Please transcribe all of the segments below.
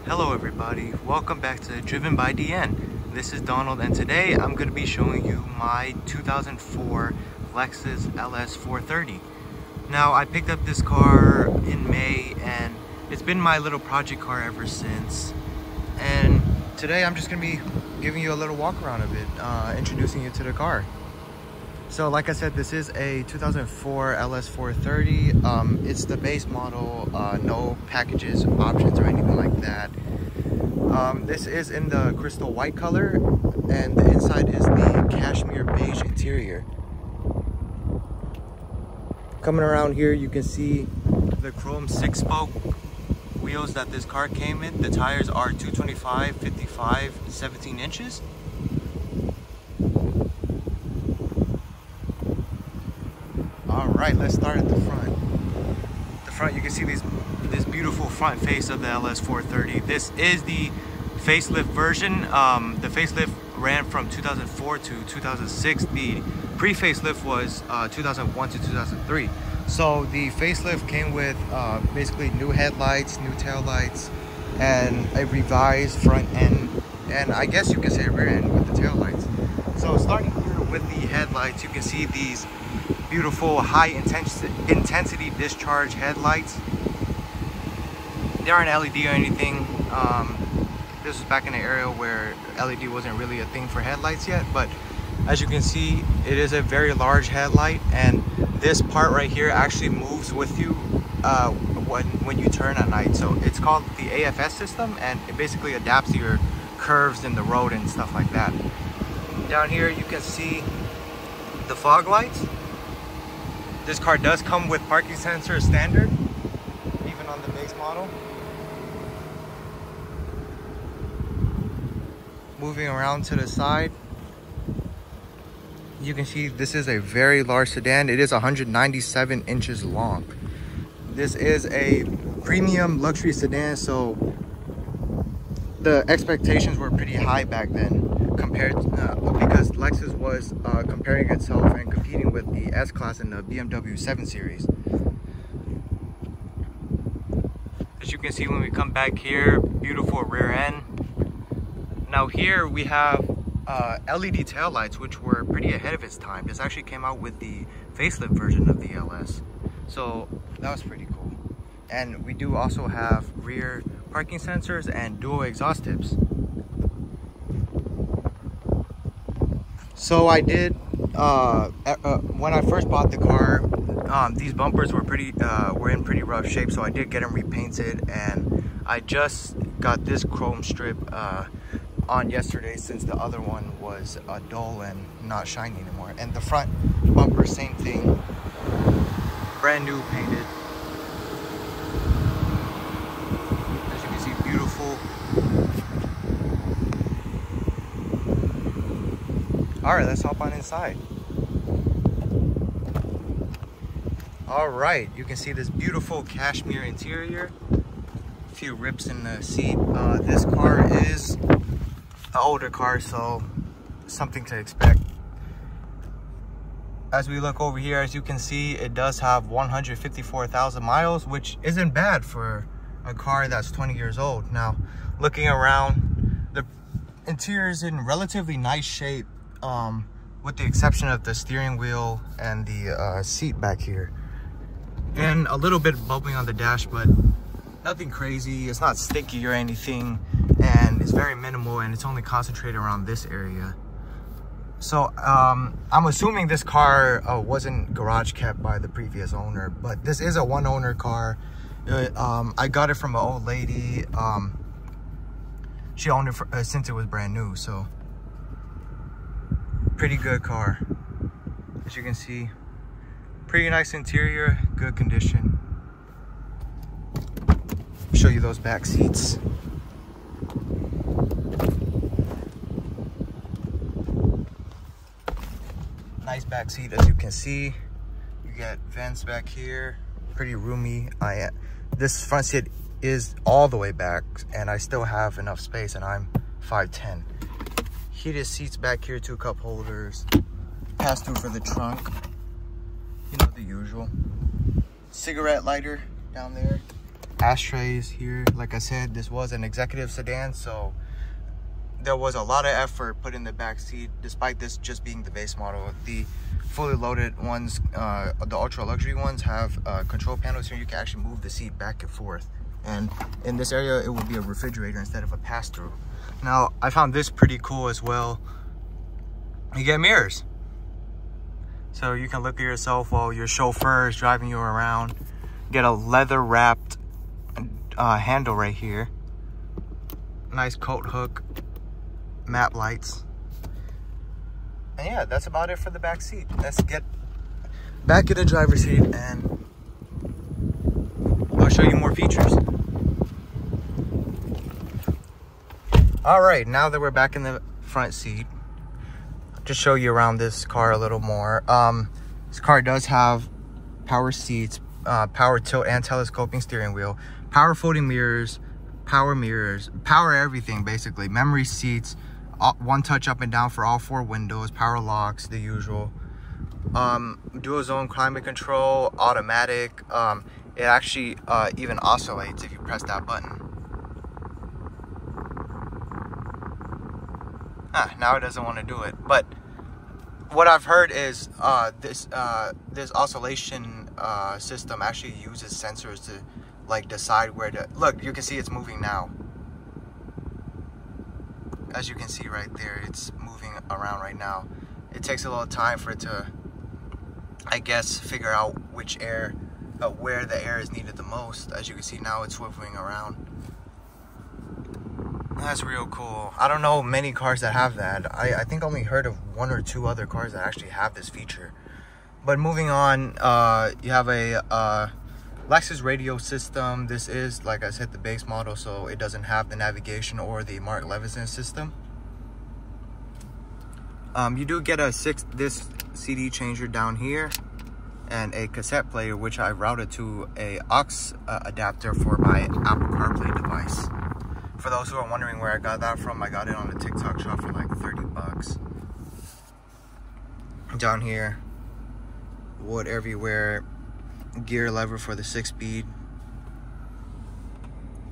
Hello everybody, welcome back to Driven by DN. This is Donald and today I'm going to be showing you my 2004 Lexus LS430. Now I picked up this car in May and it's been my little project car ever since. And today I'm just going to be giving you a little walk around of it, introducing you to the car. So like I said, this is a 2004 LS430. It's the base model, no packages, options, or anything like that. This is in the crystal white color, and the inside is the cashmere beige interior. Coming around here, you can see the chrome 6-spoke wheels that this car came in. The tires are 225, 55, 17 inches. Alright, let's start at the front. The front, you can see this beautiful front face of the LS430. This is the facelift version. The facelift ran from 2004 to 2006. The pre-facelift was 2001 to 2003. So the facelift came with basically new headlights, new tail lights, and a revised front end, and I guess you can say rear end with the tail lights. So starting here with the headlights, you can see these beautiful high intensity discharge headlights. They aren't LED or anything. This was back in an era where LED wasn't really a thing for headlights yet, but as you can see, it is a very large headlight, and this part right here actually moves with you when you turn at night. So it's called the AFS system, and it basically adapts to your curves in the road and stuff like that. Down here you can see the fog lights. This car does come with parking sensors standard, even on the base model. Moving around to the side, you can see this is a very large sedan. It is 197 inches long. This is a premium luxury sedan, so the expectations were pretty high back then compared because Lexus was comparing itself and competing with the S-Class and the BMW 7 Series. As you can see, when we come back here, beautiful rear end. Now here we have LED taillights, which were pretty ahead of its time. This actually came out with the facelift version of the LS, so that was pretty cool. And we do also have rear parking sensors and dual exhaust tips. So I did, when I first bought the car, these bumpers were in pretty rough shape, so I did get them repainted, and I just got this chrome strip on yesterday since the other one was dull and not shiny anymore. And the front bumper, same thing, brand new painted. As you can see, beautiful. All right, let's hop on inside. All right, you can see this beautiful cashmere interior. A few rips in the seat. This car is an older car, so something to expect. As we look over here, as you can see, it does have 154,000 miles, which isn't bad for a car that's 20 years old. Now, looking around, the interior is in relatively nice shape, with the exception of the steering wheel and the seat back here, and a little bit bubbling on the dash, but nothing crazy. It's not sticky or anything, and it's very minimal, and it's only concentrated around this area. So I'm assuming this car wasn't garage kept by the previous owner, but this is a one owner car. I got it from an old lady. She owned it since it was brand new, so pretty good car. As you can see, pretty nice interior, good condition. Show you those back seats. Nice back seat, as you can see. You get vents back here, pretty roomy. This front seat is all the way back, and I still have enough space, and I'm 5'10". Heated seats back here, 2 cup holders, pass through for the trunk, you know, the usual. Cigarette lighter down there. ashtrays here. Like I said, this was an executive sedan, so there was a lot of effort put in the back seat, despite this just being the base model. The fully loaded ones, the ultra luxury ones, have control panels here. You can actually move the seat back and forth, and in this area it will be a refrigerator instead of a pass-through. Now I found this pretty cool as well. You get mirrors, so you can look at yourself while your chauffeur is driving you around. Get a leather wrapped handle right here. Nice coat hook, map lights. And yeah, that's about it for the back seat. Let's get back in the driver's seat and I'll show you more features. All right, now that we're back in the front seat, I'll just show you around this car a little more. This car does have power seats, power tilt and telescoping steering wheel, power folding mirrors, power everything basically, memory seats, one touch up and down for all 4 windows, power locks, the usual, dual zone climate control, automatic. It actually even oscillates if you press that button. Now it doesn't want to do it, but what I've heard is this oscillation system actually uses sensors to like decide where to look. You can see it's moving now. As you can see right there, it's moving around right now. It takes a little time for it to, I guess, figure out which air, where the air is needed the most. As you can see now, it's swiveling around. That's real cool. I don't know many cars that have that. I think I only heard of 1 or 2 other cars that actually have this feature. But moving on, you have a Lexus radio system. This is, like I said, the base model, so it doesn't have the navigation or the Mark Levinson system. You do get this CD changer down here and a cassette player, which I routed to a aux adapter for my Apple CarPlay device. For those who are wondering where I got that from, I got it on a TikTok shop for like 30 bucks. Down here, wood everywhere, gear lever for the 6-speed,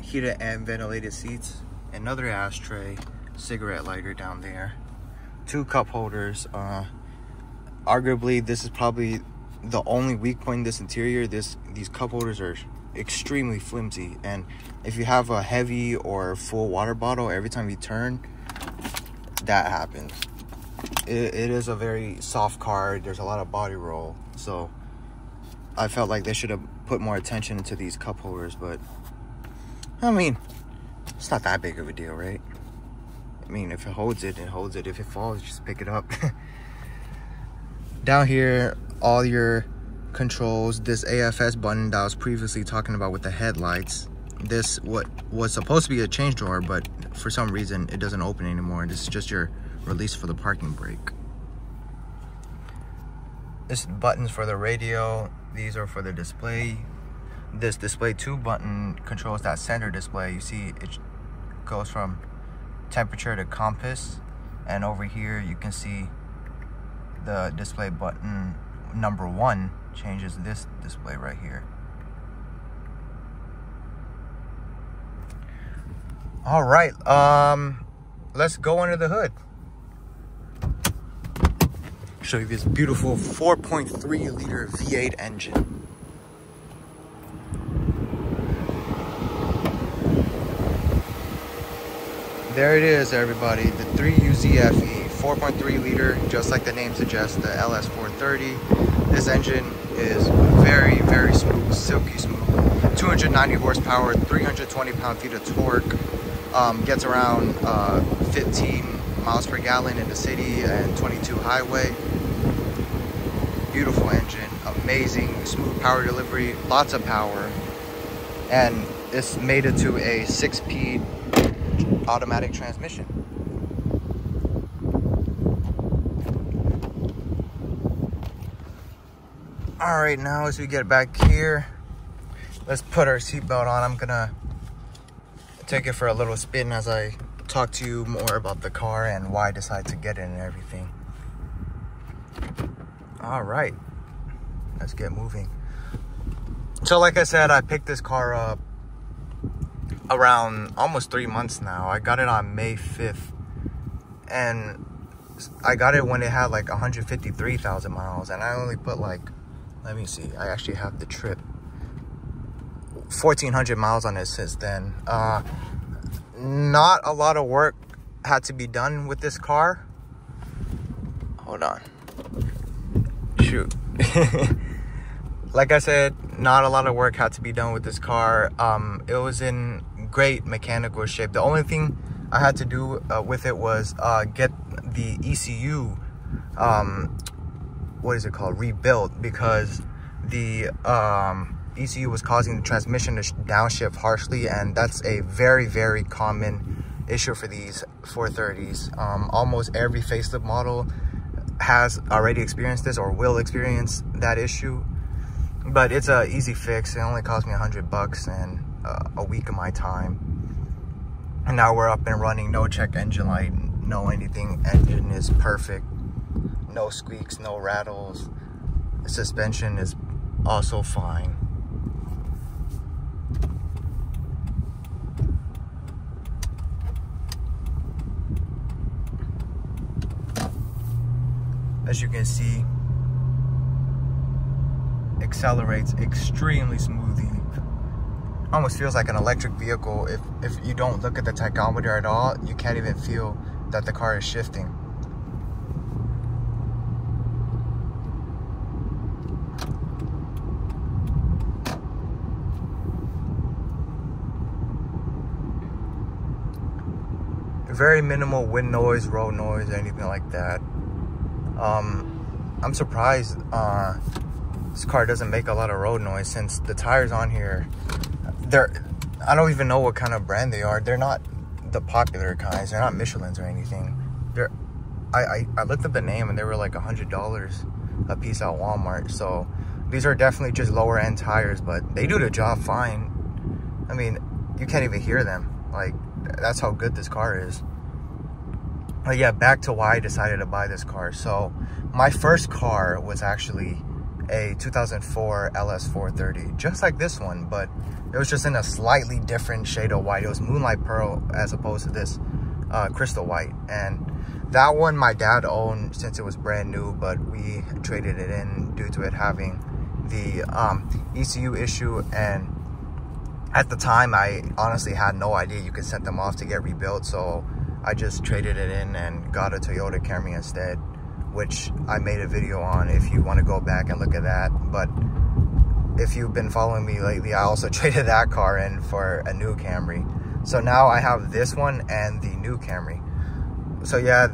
heated and ventilated seats, another ashtray, cigarette lighter down there, 2 cup holders. Arguably, this is probably the only weak point in this interior. These cup holders are extremely flimsy, and if you have a heavy or full water bottle, every time you turn, that happens. It is a very soft car. There's a lot of body roll, so I felt like they should have put more attention into these cup holders. But I mean, it's not that big of a deal, right? I mean, if it holds it, it holds it. If it falls, just pick it up. Down here, all your controls, this AFS button that I was previously talking about with the headlights. This what was supposed to be a change drawer, but for some reason it doesn't open anymore. This is just your release for the parking brake. This buttons for the radio. These are for the display. This display 2 button controls that center display. You see it goes from temperature to compass, and over here you can see the display button number 1 changes this display right here. All right, let's go under the hood. Show you this beautiful 4.3 liter V8 engine. There it is, everybody, the 3UZFE 4.3 liter, just like the name suggests, the LS430. This engine is very, very smooth, silky smooth. 290 horsepower, 320 pound-feet of torque. Gets around 15 miles per gallon in the city and 22 highway. Beautiful engine, amazing, smooth power delivery, lots of power. And it's made it to a 6-speed automatic transmission. All right, now as we get back here, let's put our seatbelt on. I'm gonna take it for a little spin as I talk to you more about the car and why I decided to get it and everything. All right, let's get moving. So like I said, I picked this car up around almost 3 months now. I got it on May 5th, and I got it when it had like 153,000 miles, and I only put like, let me see, I actually have the trip, 1,400 miles on it since then. Not a lot of work had to be done with this car. Hold on. Shoot. Like I said, not a lot of work had to be done with this car. It was in great mechanical shape. The only thing I had to do with it was get the ECU, what is it called, rebuilt, because the ECU was causing the transmission to downshift harshly, and that's a very, very common issue for these 430s. Almost every facelift model has already experienced this or will experience that issue, but it's a easy fix. It only cost me $100 and a week of my time, and now we're up and running. No check engine light, no anything. Engine is perfect, no squeaks, no rattles. Suspension is also fine. As you can see, accelerates extremely smoothly. Almost feels like an electric vehicle. If you don't look at the tachometer at all, you can't even feel that the car is shifting. Very minimal wind noise, road noise, anything like that. I'm surprised this car doesn't make a lot of road noise, since the tires on here, I don't even know what kind of brand they are. They're not the popular kinds. They're not Michelin's or anything. I looked up the name and they were like $100 a piece at Walmart. So these are definitely just lower end tires, but they do the job fine. I mean, you can't even hear them. Like, that's how good this car is. But yeah, back to why I decided to buy this car. So my first car was actually a 2004 LS430, just like this one, but it was just in a slightly different shade of white. It was moonlight pearl as opposed to this crystal white. And that one my dad owned since it was brand new, but we traded it in due to it having the ECU issue. And at the time, I honestly had no idea you could send them off to get rebuilt, so I just traded it in and got a Toyota Camry instead, which I made a video on if you want to go back and look at that. But if you've been following me lately, I also traded that car in for a new Camry. So now I have this one and the new Camry. So yeah,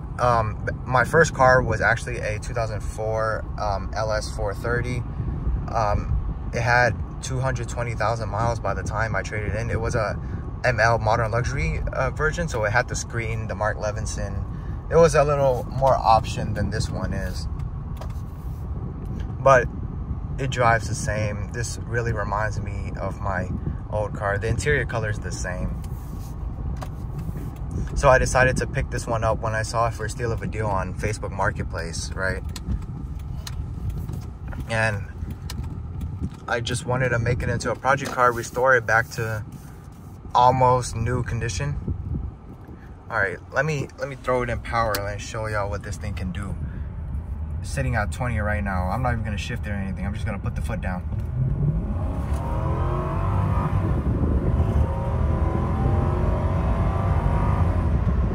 my first car was actually a 2004 LS430. It had 220,000 miles by the time I traded in. It was a ML Modern Luxury version, so it had the screen, the Mark Levinson. It was a little more option than this one is, but it drives the same. This really reminds me of my old car. The interior color is the same. So I decided to pick this one up when I saw it for a steal of a deal on Facebook Marketplace, right? And I just wanted to make it into a project car, restore it back to almost new condition. All right, let me throw it in power and show y'all what this thing can do. Sitting at 20 right now. I'm not even gonna shift it or anything. I'm just gonna put the foot down.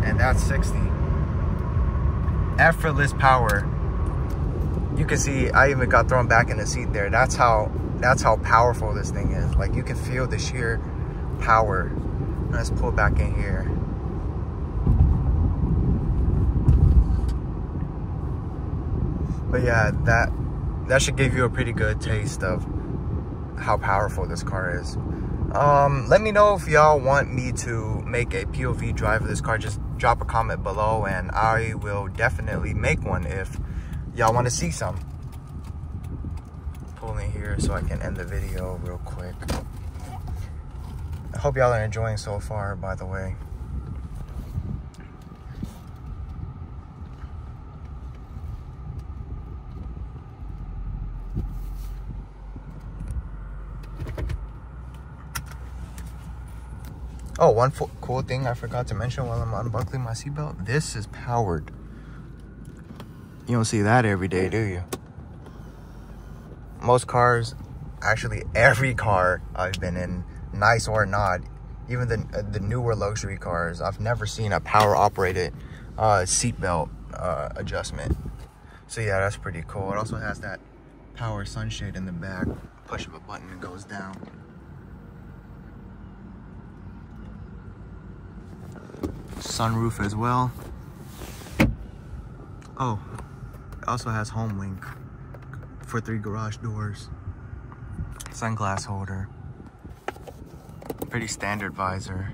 And that's 60. Effortless power. You can see I even got thrown back in the seat there. That's how powerful this thing is. Like, you can feel the sheer power. Let's pull back in here. But yeah, that should give you a pretty good taste of how powerful this car is. Let me know if y'all want me to make a POV drive of this car. Just drop a comment below and I will definitely make one if y'all want to see some. Pull in here so I can end the video real quick. I hope y'all are enjoying so far, by the way. Oh, one cool thing I forgot to mention while I'm unbuckling my seatbelt. This is powered. You don't see that every day, do you? Most cars, actually every car I've been in, nice or not, even the newer luxury cars, I've never seen a power operated seatbelt adjustment. So yeah, that's pretty cool. It also has that power sunshade in the back. Push of a button, it goes down. Sunroof as well. Oh, it also has home link for 3 garage doors. Sunglass holder. Pretty standard visor.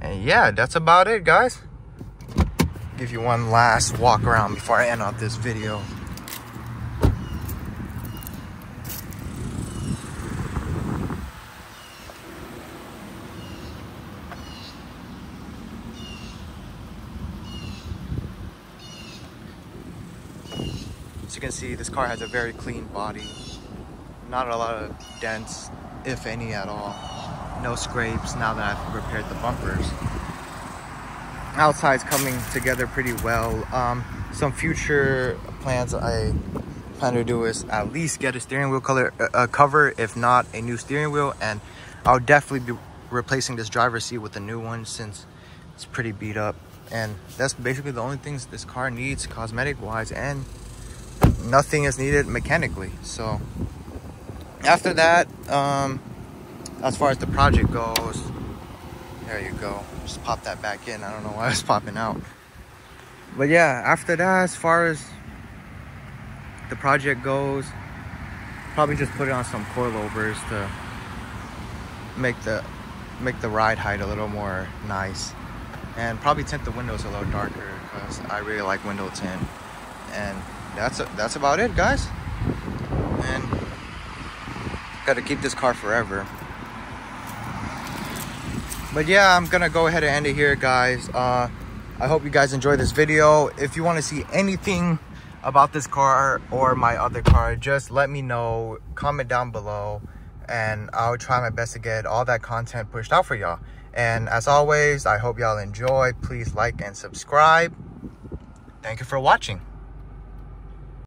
And yeah, that's about it, guys. Give you one last walk around before I end off this video. As you can see, this car has a very clean body. Not a lot of dents, if any at all. No scrapes now that I've repaired the bumpers. Outside's coming together pretty well. Some future plans I plan to do is at least get a steering wheel cover, if not a new steering wheel, and I'll definitely be replacing this driver's seat with a new one since it's pretty beat up. And that's basically the only things this car needs cosmetic wise, and nothing is needed mechanically. So after that, as far as the project goes, there you go. Just pop that back in. I don't know why it's popping out. But yeah, after that, as far as the project goes, probably just put it on some coilovers to make the ride height a little more nice. And probably tint the windows a little darker because I really like window tint. And that's about it, guys. And got to keep this car forever. But yeah, I'm gonna go ahead and end it here, guys. I hope you guys enjoyed this video. If you want to see anything about this car or my other car, just let me know. Comment down below, and I'll try my best to get all that content pushed out for y'all. And as always, I hope y'all enjoy. Please like and subscribe. Thank you for watching.